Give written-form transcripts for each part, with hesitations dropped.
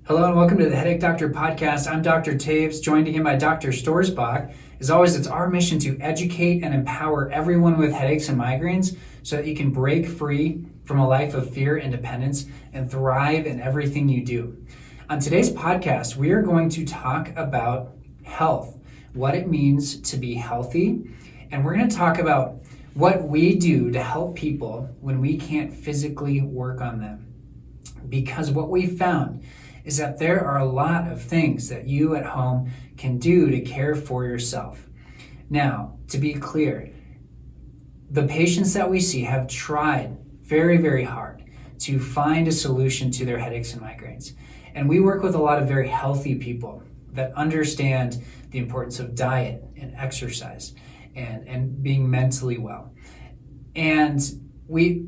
Hello and welcome to the Headache Doctor Podcast. I'm Dr. Taves, joined again by Dr. Storsbach. As always, it's our mission to educate and empower everyone with headaches and migraines so that you can break free from a life of fear and dependence and thrive in everything you do. On today's podcast, we are going to talk about health, what it means to be healthy, and we're going to talk about what we do to help people when we can't physically work on them. Because what we found is that there are a lot of things that you at home can do to care for yourself. Now, to be clear, the patients that we see have tried very, very hard to find a solution to their headaches and migraines. And we work with a lot of very healthy people that understand the importance of diet and exercise and being mentally well. And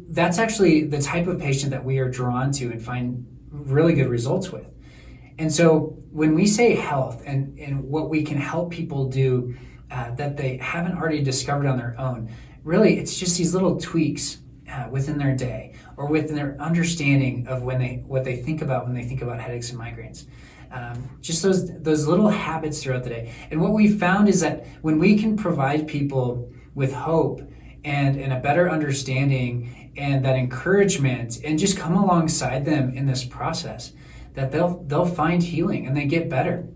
that's actually the type of patient that we are drawn to and find really good results with. And so when we say health and what we can help people do that they haven't already discovered on their own, really it's just these little tweaks within their day or within their understanding of what they think about when they think about headaches and migraines. Just those little habits throughout the day. And what we found is that when we can provide people with hope and a better understanding and that encouragement and just come alongside them in this process, that they'll find healing and they get better.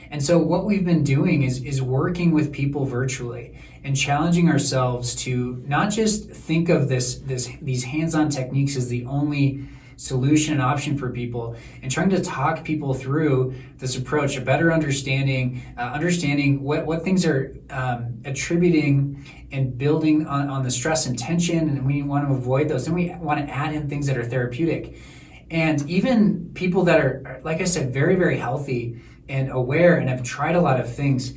And so what we've been doing is working with people virtually and challenging ourselves to not just think of these hands-on techniques as the only solution and option for people, and trying to talk people through this approach, a better understanding what things are attributing and building on the stress and tension, and we want to avoid those. Then we want to add in things that are therapeutic. And even people that are, like I said, very, very healthy and aware and have tried a lot of things,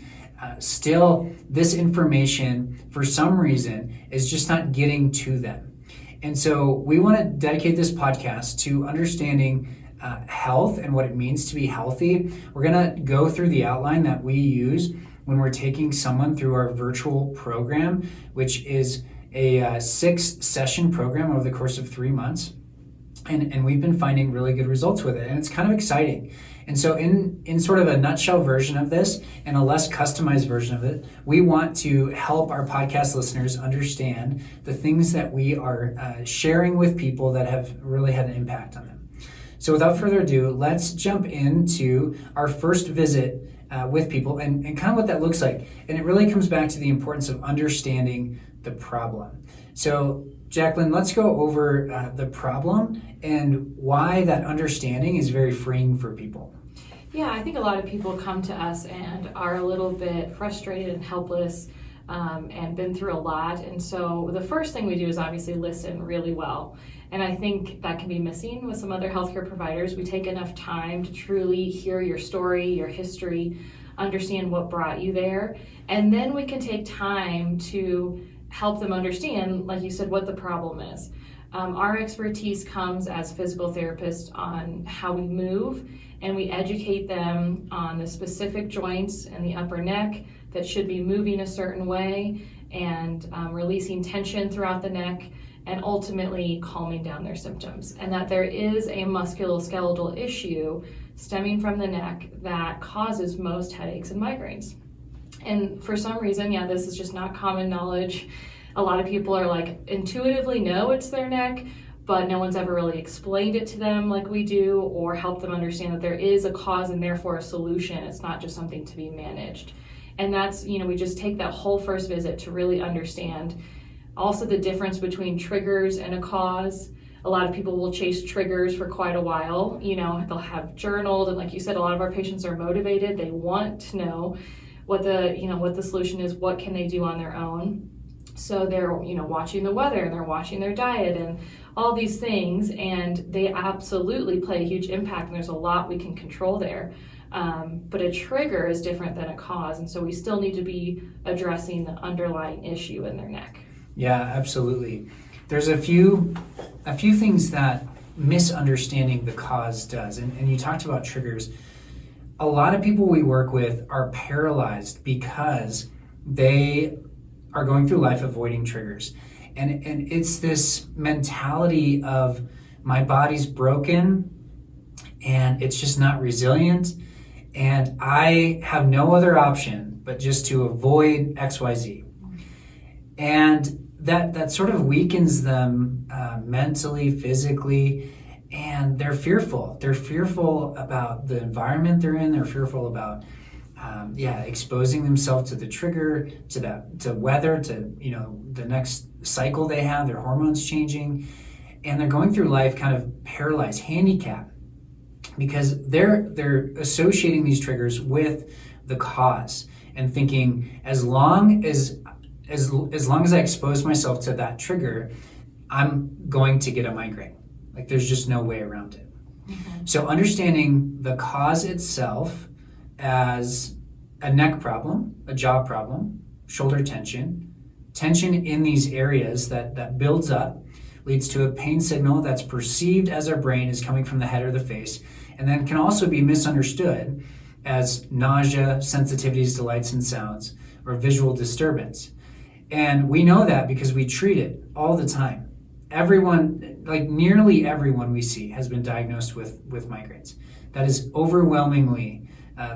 still this information, for some reason, is just not getting to them. And so we want to dedicate this podcast to understanding health and what it means to be healthy. We're going to go through the outline that we use when we're taking someone through our virtual program, which is a 6-session program over the course of 3 months. And we've been finding really good results with it. And it's kind of exciting. And so in sort of a nutshell version of this and a less customized version of it, we want to help our podcast listeners understand the things that we are sharing with people that have really had an impact on them. So without further ado, let's jump into our first visit with people and kind of what that looks like. And it really comes back to the importance of understanding the problem. So Jacqueline, let's go over the problem and why that understanding is very freeing for people. Yeah, I think a lot of people come to us and are a little bit frustrated and helpless and been through a lot. And so the first thing we do is obviously listen really well. And I think that can be missing with some other healthcare providers. We take enough time to truly hear your story, your history, understand what brought you there. And then we can take time to help them understand, like you said, what the problem is. Our expertise comes as physical therapists on how we move, and we educate them on the specific joints in the upper neck that should be moving a certain way and releasing tension throughout the neck and ultimately calming down their symptoms. And that there is a musculoskeletal issue stemming from the neck that causes most headaches and migraines. And for some reason, this is just not common knowledge. A lot of people are like intuitively know it's their neck, but no one's ever really explained it to them like we do or helped them understand that there is a cause and therefore a solution. It's not just something to be managed. And that's, we just take that whole first visit to really understand also the difference between triggers and a cause. A lot of people will chase triggers for quite a while. They'll have journaled, and like you said, a lot of our patients are motivated. They want to know what the solution is, what can they do on their own. So they're, watching the weather and they're watching their diet and all these things, and they absolutely play a huge impact, and there's a lot we can control there. But a trigger is different than a cause, and so we still need to be addressing the underlying issue in their neck. Yeah, absolutely. There's a few things that misunderstanding the cause does, and you talked about triggers. A lot of people we work with are paralyzed because they are going through life avoiding triggers. And it's this mentality of my body's broken and it's just not resilient. And I have no other option but just to avoid XYZ. And that sort of weakens them mentally, physically, and they're fearful. They're fearful about the environment they're in. They're fearful about exposing themselves to the trigger, to weather, to the next cycle they have, their hormones changing, and they're going through life kind of paralyzed, handicapped, because they're associating these triggers with the cause and thinking as long as I expose myself to that trigger, I'm going to get a migraine. Like there's just no way around it. Mm-hmm. So understanding the cause itself as a neck problem, a jaw problem, shoulder tension in these areas that builds up, leads to a pain signal that's perceived as our brain is coming from the head or the face, and then can also be misunderstood as nausea, sensitivities to lights and sounds, or visual disturbance. And we know that because we treat it all the time. Everyone, like nearly everyone we see, has been diagnosed with migraines. That is overwhelmingly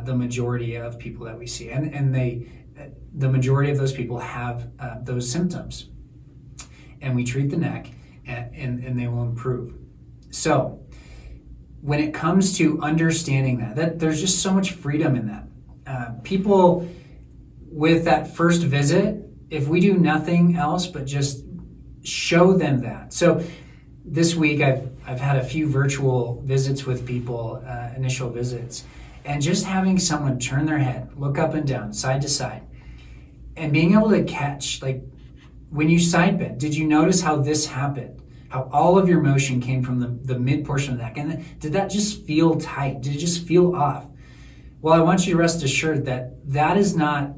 the majority of people that we see. And the majority of those people have those symptoms. And we treat the neck and they will improve. So when it comes to understanding that there's just so much freedom in that. People with that first visit, if we do nothing else but just show them that. So this week I've had a few virtual visits with people, initial visits, and just having someone turn their head, look up and down, side to side, and being able to catch, like when you side bend, did you notice how this happened? How all of your motion came from the mid portion of the neck? And did that just feel tight? Did it just feel off? Well, I want you to rest assured that is not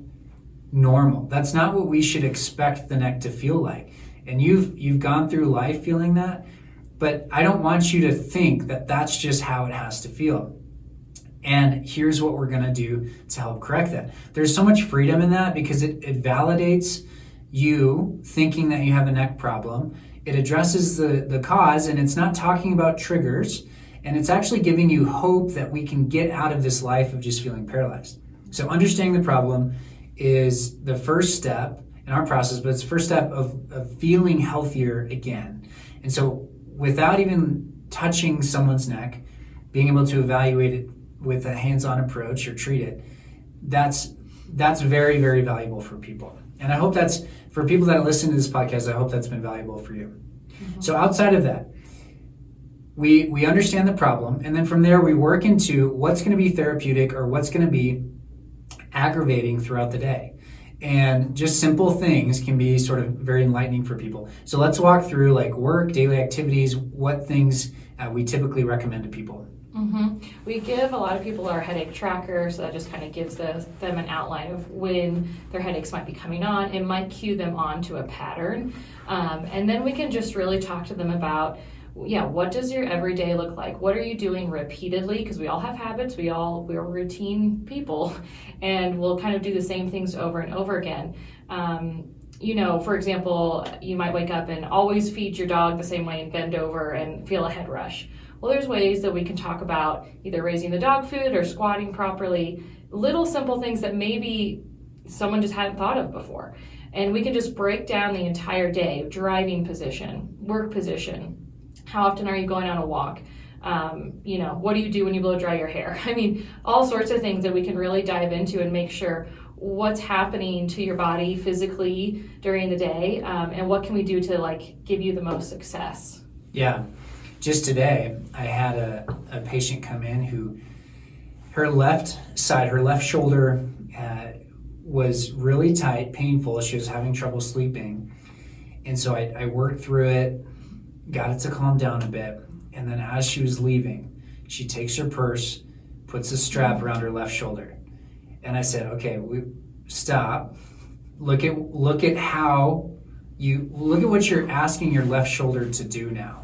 normal. That's not what we should expect the neck to feel like. And you've gone through life feeling that, but I don't want you to think that that's just how it has to feel. And here's what we're going to do to help correct that. There's so much freedom in that because it validates you thinking that you have a neck problem. It addresses the cause, and it's not talking about triggers, and it's actually giving you hope that we can get out of this life of just feeling paralyzed. So understanding the problem is the first step in our process, but it's the first step of feeling healthier again. And so without even touching someone's neck, being able to evaluate it with a hands-on approach or treat it, that's very, very valuable for people. And I hope that's, for people that listen to this podcast, I hope that's been valuable for you. Mm-hmm. So outside of that, we understand the problem, and then from there we work into what's going to be therapeutic or what's going to be aggravating throughout the day. And just simple things can be sort of very enlightening for people. So let's walk through like work, daily activities, what things we typically recommend to people. Mm-hmm. We give a lot of people our headache tracker, so that just kind of gives them an outline of when their headaches might be coming on. It might cue them on to a pattern. And then we can just really talk to them about, what does your everyday look like? What are you doing repeatedly? Because we all have habits. We're routine people, and we'll kind of do the same things over and over again. For example, you might wake up and always feed your dog the same way and bend over and feel a head rush. Well, there's ways that we can talk about either raising the dog food or squatting properly, little simple things that maybe someone just hadn't thought of before. And we can just break down the entire day, driving position, work position. How often are you going on a walk? What do you do when you blow dry your hair? I mean, all sorts of things that we can really dive into and make sure what's happening to your body physically during the day, and what can we do to give you the most success. Yeah. Just today, I had a patient come in who, her left shoulder was really tight, painful. She was having trouble sleeping. And so I worked through it, got it to calm down a bit. And then as she was leaving, she takes her purse, puts a strap around her left shoulder. And I said, okay, stop. Look at what you're asking your left shoulder to do now.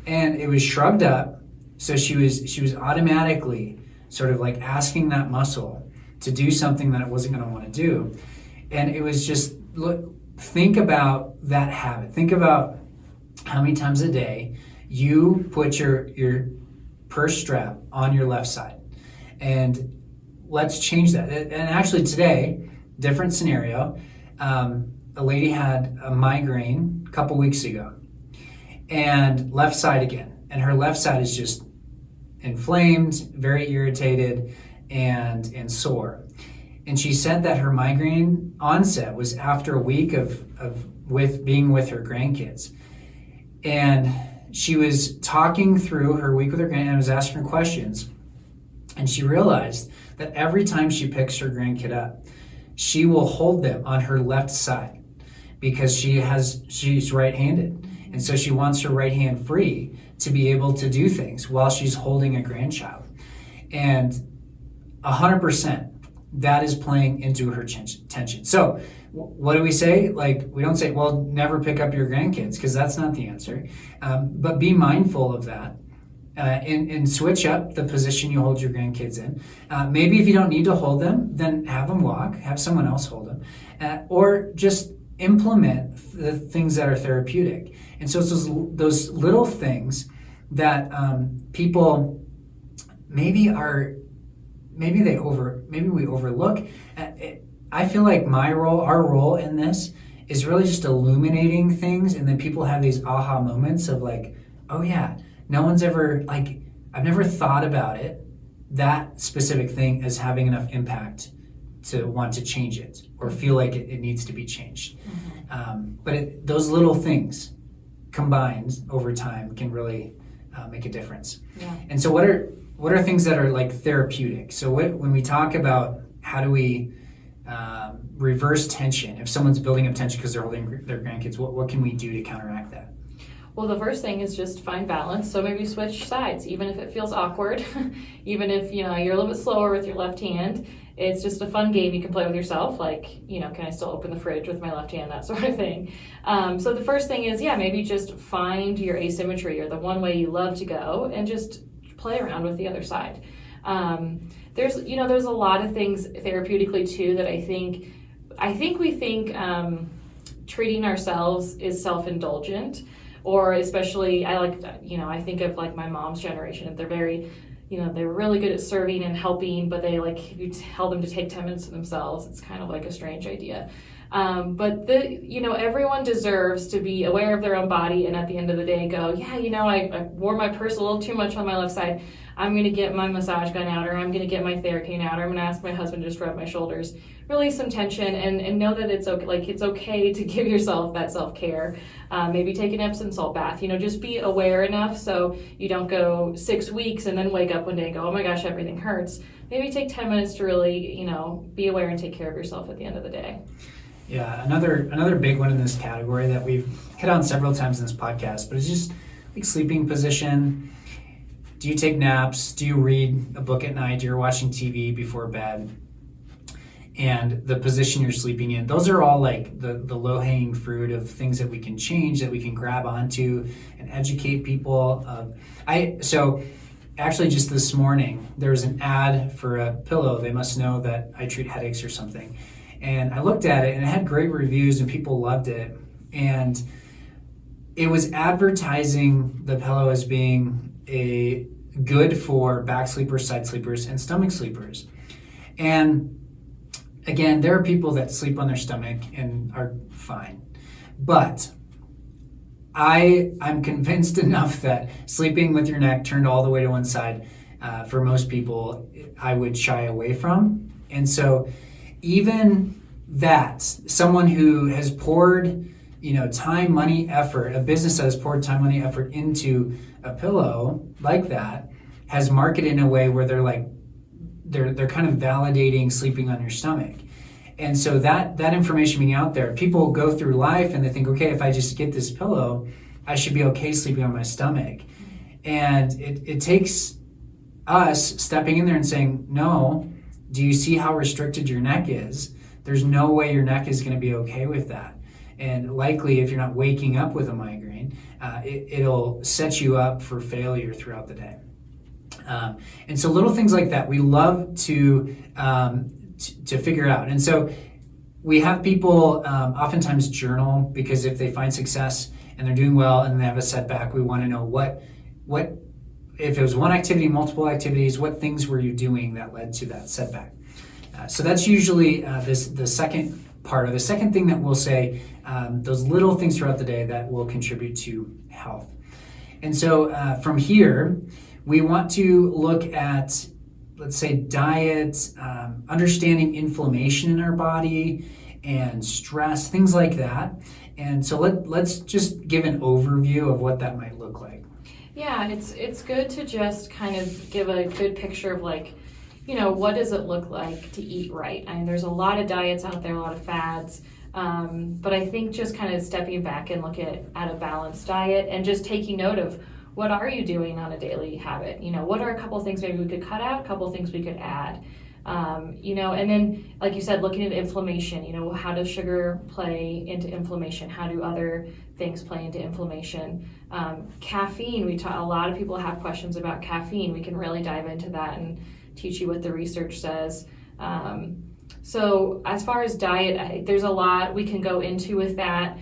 And it was shrugged up, so she was automatically sort of like asking that muscle to do something that it wasn't going to want to do. And it was just, think about that habit. Think about how many times a day you put your per strap on your left side. And let's change that. And actually today, different scenario. A lady had a migraine a couple weeks ago, and left side again. And her left side is just inflamed, very irritated, and sore. And she said that her migraine onset was after a week of being with her grandkids. And she was talking through her week with her grandkids and was asking her questions. And she realized that every time she picks her grandkid up, she will hold them on her left side because she's right-handed. And so she wants her right hand free to be able to do things while she's holding a grandchild. And 100%, that is playing into her tension. So what do we say? Like, we don't say, well, never pick up your grandkids, because that's not the answer. But be mindful of that. And switch up the position you hold your grandkids in. Maybe if you don't need to hold them, then have them walk, have someone else hold them. Or just implement the things that are therapeutic. And so it's those little things that people maybe we overlook. I feel like our role in this is really just illuminating things, and then people have these aha moments of like, oh yeah, no one's ever, like, I've never thought about it, that specific thing, as having enough impact to want to change it or feel like it needs to be changed. Mm-hmm. But those little things combined over time can really make a difference. Yeah. And so what are things that are like therapeutic? So when we talk about how do we reverse tension, if someone's building up tension because they're holding their grandkids, what can we do to counteract that? Well, the first thing is just find balance. So maybe switch sides, even if it feels awkward, even if you're a little bit slower with your left hand. It's just a fun game you can play with yourself, like, can I still open the fridge with my left hand, that sort of thing. So the first thing is, maybe just find your asymmetry, or the one way you love to go, and just play around with the other side. There's a lot of things therapeutically too that I think we think treating ourselves is self-indulgent, or especially I think of like my mom's generation. If they're very, they're really good at serving and helping, but they if you tell them to take 10 minutes to themselves, it's kind of like a strange idea. But everyone deserves to be aware of their own body, and at the end of the day go, I wore my purse a little too much on my left side. I'm going to get my massage gun out, or I'm going to get my Theracane out, or I'm going to ask my husband to just rub my shoulders, release some tension, and know that it's okay. It's okay to give yourself that self-care. Maybe take an Epsom salt bath. Just be aware enough so you don't go 6 weeks and then wake up one day and go, oh my gosh, everything hurts. Maybe take 10 minutes to really, be aware and take care of yourself at the end of the day. Yeah, another big one in this category that we've hit on several times in this podcast, but it's just like sleeping position. Do you take naps? Do you read a book at night? Do you watching TV before bed? And the position you're sleeping in, those are all like the low-hanging fruit of things that we can change, that we can grab onto and educate people. So actually just this morning, there was an ad for a pillow. They must know that I treat headaches or something. And I looked at it, and it had great reviews, and people loved it. And it was advertising the pillow as being good for back sleepers, side sleepers, and stomach sleepers. And again, there are people that sleep on their stomach and are fine. But I'm convinced enough that sleeping with your neck turned all the way to one side, for most people, I would shy away from. And so even that, someone who has poured, time, money, effort, a business that has poured time, money, effort into a pillow like that, has marketed in a way where they're kind of validating sleeping on your stomach. And so that information being out there, people go through life and they think, okay, if I just get this pillow, I should be okay sleeping on my stomach. And it takes us stepping in there and saying, no, do you see how restricted your neck is? There's no way your neck is going to be okay with that. And likely, if you're not waking up with a migraine, it'll set you up for failure throughout the day. And so little things like that, we love to figure out. And so we have people oftentimes journal, because if they find success and they're doing well and they have a setback, we want to know what if it was one activity, multiple activities, what things were you doing that led to that setback? So that's usually the second part, or the second thing that we'll say, those little things throughout the day that will contribute to health. And so from here, we want to look at, let's say, diet, understanding inflammation in our body and stress, things like that. And so let's just give an overview of what that might look like. Yeah, it's good to just kind of give a good picture of like, what does it look like to eat right? I mean, there's a lot of diets out there, a lot of fads, but I think just kind of stepping back and look at a balanced diet and just taking note of what are you doing on a daily habit? What are a couple of things maybe we could cut out, a couple of things we could add? And then, like you said, looking at inflammation, how does sugar play into inflammation? How do other things play into inflammation? Caffeine, a lot of people have questions about caffeine. We can really dive into that and teach you what the research says. So as far as diet, there's a lot we can go into with that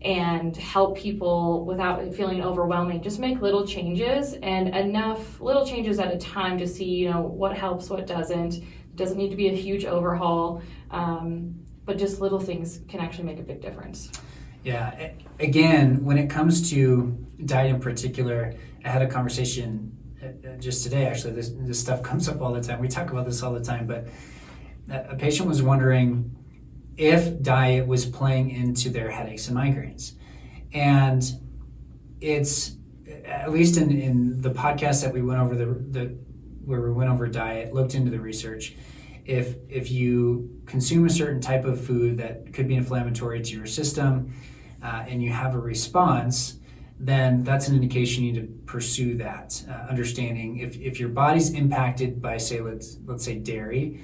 and help people without it feeling overwhelming. Just make little changes, and enough little changes at a time to see, what helps, what doesn't. It doesn't need to be a huge overhaul, but just little things can actually make a big difference. Yeah, again, when it comes to diet in particular, I had a conversation just today, actually. This stuff comes up all the time. We talk about this all the time, but a patient was wondering if diet was playing into their headaches and migraines. And it's, at least in the podcast that we went over, where we went over diet, looked into the research, if you consume a certain type of food that could be inflammatory to your system, and you have a response, then that's an indication you need to pursue that, understanding if your body's impacted by, say, let's say dairy,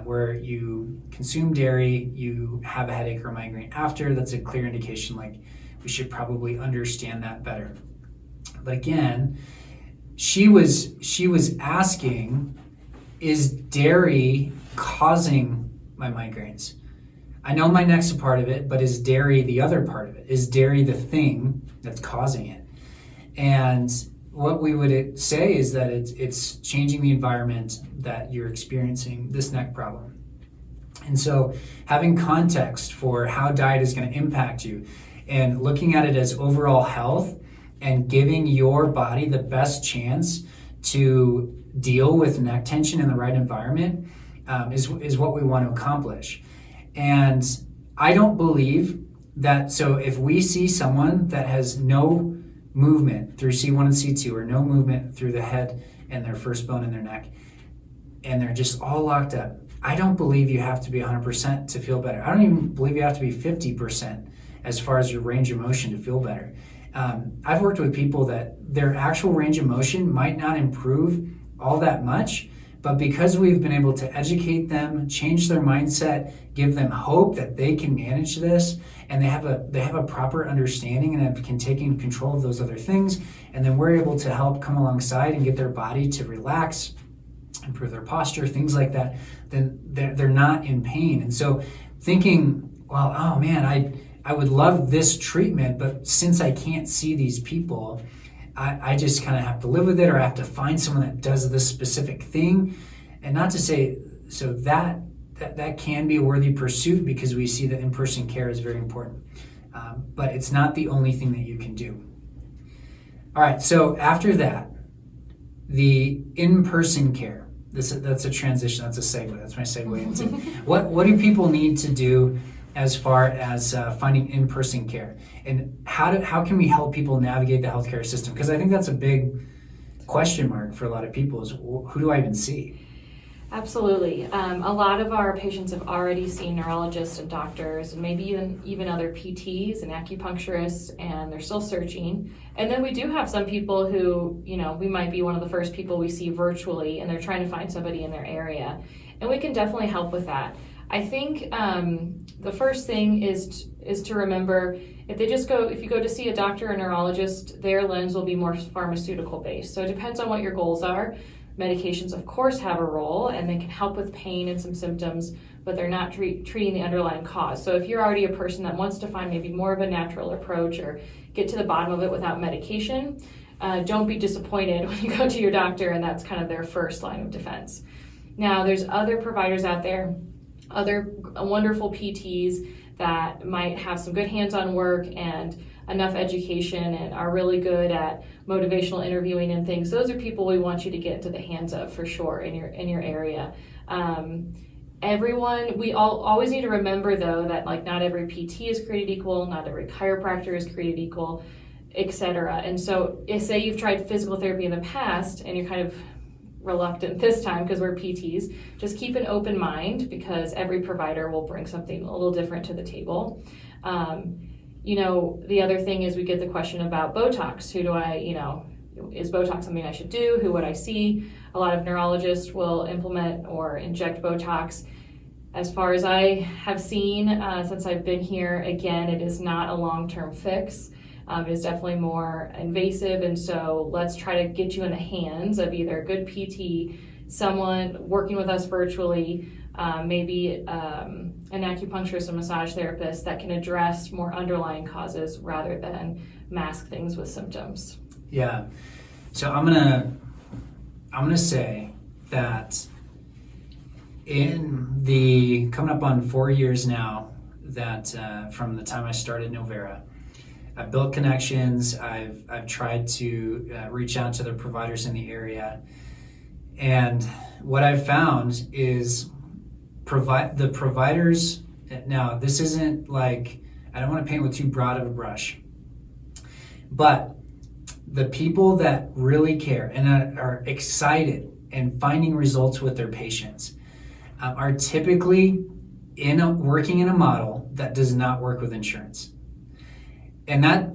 where you consume dairy, you have a headache or a migraine after, that's a clear indication like we should probably understand that better. But again, she was asking, is dairy causing my migraines? I know my neck's a part of it, but is dairy the other part of it? Is dairy the thing that's causing it? And what we would say is that it's changing the environment that you're experiencing this neck problem. And so having context for how diet is going to impact you and looking at it as overall health and giving your body the best chance to deal with neck tension in the right environment is what we want to accomplish. And I don't believe that, so if we see someone that has no movement through C1 and C2, or no movement through the head and their first bone in their neck, and they're just all locked up, I don't believe you have to be 100% to feel better. I don't even believe you have to be 50% as far as your range of motion to feel better. I've worked with people that their actual range of motion might not improve all that much, but because we've been able to educate them, change their mindset, give them hope that they can manage this, and they have a proper understanding and can take in control of those other things, and then we're able to help come alongside and get their body to relax, improve their posture, things like that, then they're not in pain. And so thinking, well, oh man, I would love this treatment, but since I can't see these people, I just kind of have to live with it, or I have to find someone that does this specific thing. And not to say, so that can be a worthy pursuit, because we see that in-person care is very important. But it's not the only thing that you can do. All right, so after that, the in-person care. That's a transition, that's a segue, that's my segue into what do people need to do as far as finding in-person care, and how can we help people navigate the healthcare system? Because I think that's a big question mark for a lot of people, is who do I even see? Absolutely. A lot of our patients have already seen neurologists and doctors, and maybe even other PTs and acupuncturists, and they're still searching. And then we do have some people who, we might be one of the first people we see virtually, and they're trying to find somebody in their area. And we can definitely help with that. I think the first thing is to remember, if you go to see a doctor or neurologist, their lens will be more pharmaceutical based. So it depends on what your goals are. Medications, of course, have a role, and they can help with pain and some symptoms, but they're not treating the underlying cause. So if you're already a person that wants to find maybe more of a natural approach or get to the bottom of it without medication, don't be disappointed when you go to your doctor and that's kind of their first line of defense. Now, there's other providers out there, other wonderful PTs that might have some good hands-on work and enough education and are really good at motivational interviewing and things. Those are people we want you to get into the hands of for sure in your area. We always need to remember though that like not every PT is created equal, not every chiropractor is created equal, etc. And so if say you've tried physical therapy in the past and you're kind of reluctant this time because we're PTs, just keep an open mind because every provider will bring something a little different to the table. The other thing is we get the question about Botox. Is Botox something I should do? Who would I see? A lot of neurologists will implement or inject Botox. As far as I have seen since I've been here, again, it is not a long-term fix. It is definitely more invasive, and so let's try to get you in the hands of either a good PT, someone working with us virtually, maybe an acupuncturist or massage therapist that can address more underlying causes rather than mask things with symptoms. Yeah. So I'm gonna say that in the coming up on 4 years now that from the time I started Novera, I've built connections. I've tried to reach out to the providers in the area, and what I've found is the providers. Now, this isn't like, I don't want to paint with too broad of a brush, but the people that really care and are excited and finding results with their patients are typically working in a model that does not work with insurance. And I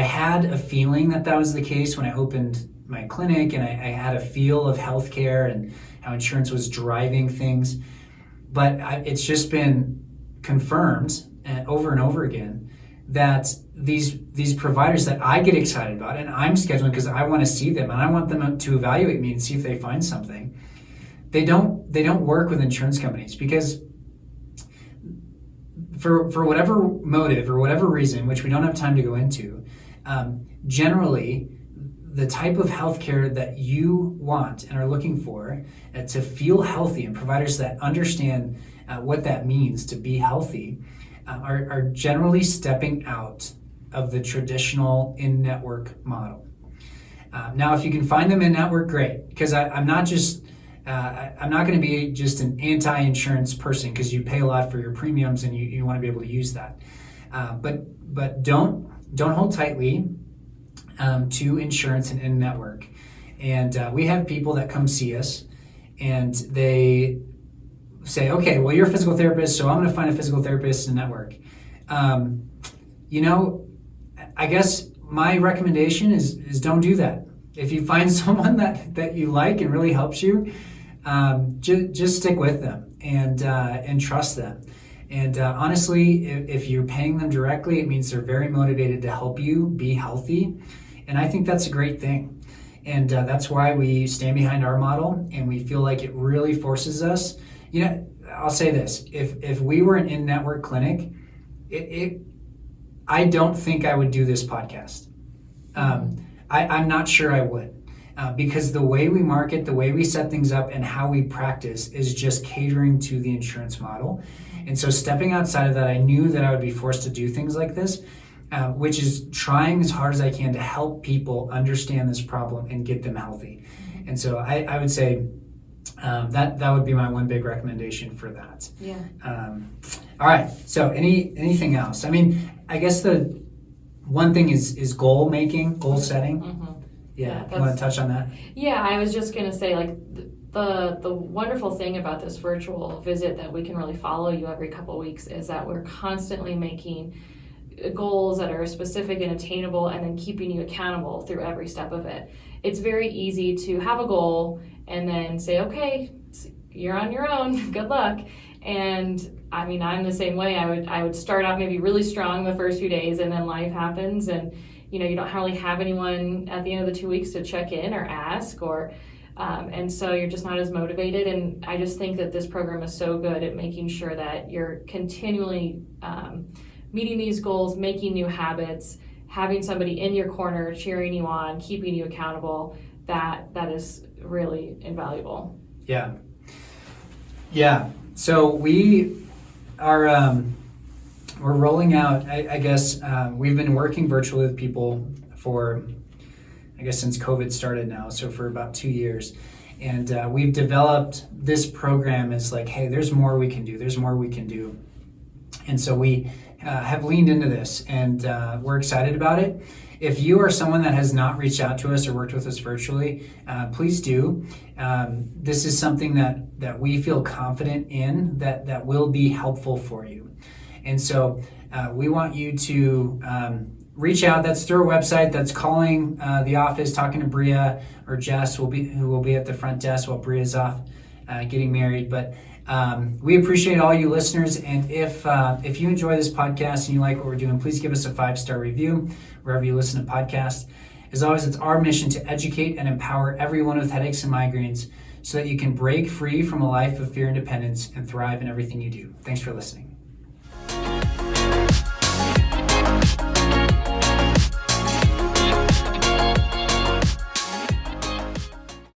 had a feeling that was the case when I opened my clinic, and I had a feel of healthcare and how insurance was driving things. But it's just been confirmed over and over again that these providers that I get excited about, and I'm scheduling because I want to see them and I want them to evaluate me and see if they find something. They don't work with insurance companies because for whatever motive or whatever reason, which we don't have time to go into, generally the type of healthcare that you want and are looking for to feel healthy, and providers that understand what that means to be healthy are generally stepping out of the traditional in-network model. Now, if you can find them in-network, great, because I'm not going to be just an anti-insurance person because you pay a lot for your premiums and you want to be able to use that. But don't hold tightly to insurance and in-network. And we have people that come see us and they say, okay, well, you're a physical therapist, so I'm going to find a physical therapist in network. I guess my recommendation is don't do that. If you find someone that you like and really helps you, just stick with them and trust them. And honestly, if you're paying them directly, it means they're very motivated to help you be healthy. And I think that's a great thing. And that's why we stand behind our model, and we feel like it really forces us. I'll say this, if we were an in-network clinic, I don't think I would do this podcast. I'm not sure I would. Because the way we market, the way we set things up, and how we practice is just catering to the insurance model. And so stepping outside of that, I knew that I would be forced to do things like this, which is trying as hard as I can to help people understand this problem and get them healthy. And so I would say that would be my one big recommendation for that. Yeah. All right. So anything else? I mean, I guess the one thing is goal making, goal setting. Mm-hmm. Yeah, you want to touch on that? Yeah, I was just going to say, like, the wonderful thing about this virtual visit that we can really follow you every couple of weeks is that we're constantly making goals that are specific and attainable, and then keeping you accountable through every step of it. It's very easy to have a goal and then say, okay, you're on your own, good luck. And I mean, I'm the same way. I would start out maybe really strong the first few days, and then life happens, and you don't really have anyone at the end of the 2 weeks to check in or ask, and so you're just not as motivated. And I just think that this program is so good at making sure that you're continually meeting these goals, making new habits, having somebody in your corner, cheering you on, keeping you accountable, that is really invaluable. Yeah. Yeah. So we are, we're rolling out, I guess, we've been working virtually with people for, I guess, since COVID started now. So for about 2 years. And we've developed this program as like, hey, there's more we can do. There's more we can do. And so we have leaned into this, and we're excited about it. If you are someone that has not reached out to us or worked with us virtually, please do. This is something that we feel confident in that will be helpful for you. And so we want you to reach out. That's through our website. That's calling the office, talking to Bria or Jess, who will be at the front desk while Bria's off getting married. But we appreciate all you listeners. And if you enjoy this podcast and you like what we're doing, please give us a 5-star review wherever you listen to podcasts. As always, it's our mission to educate and empower everyone with headaches and migraines so that you can break free from a life of fear and dependence and thrive in everything you do. Thanks for listening.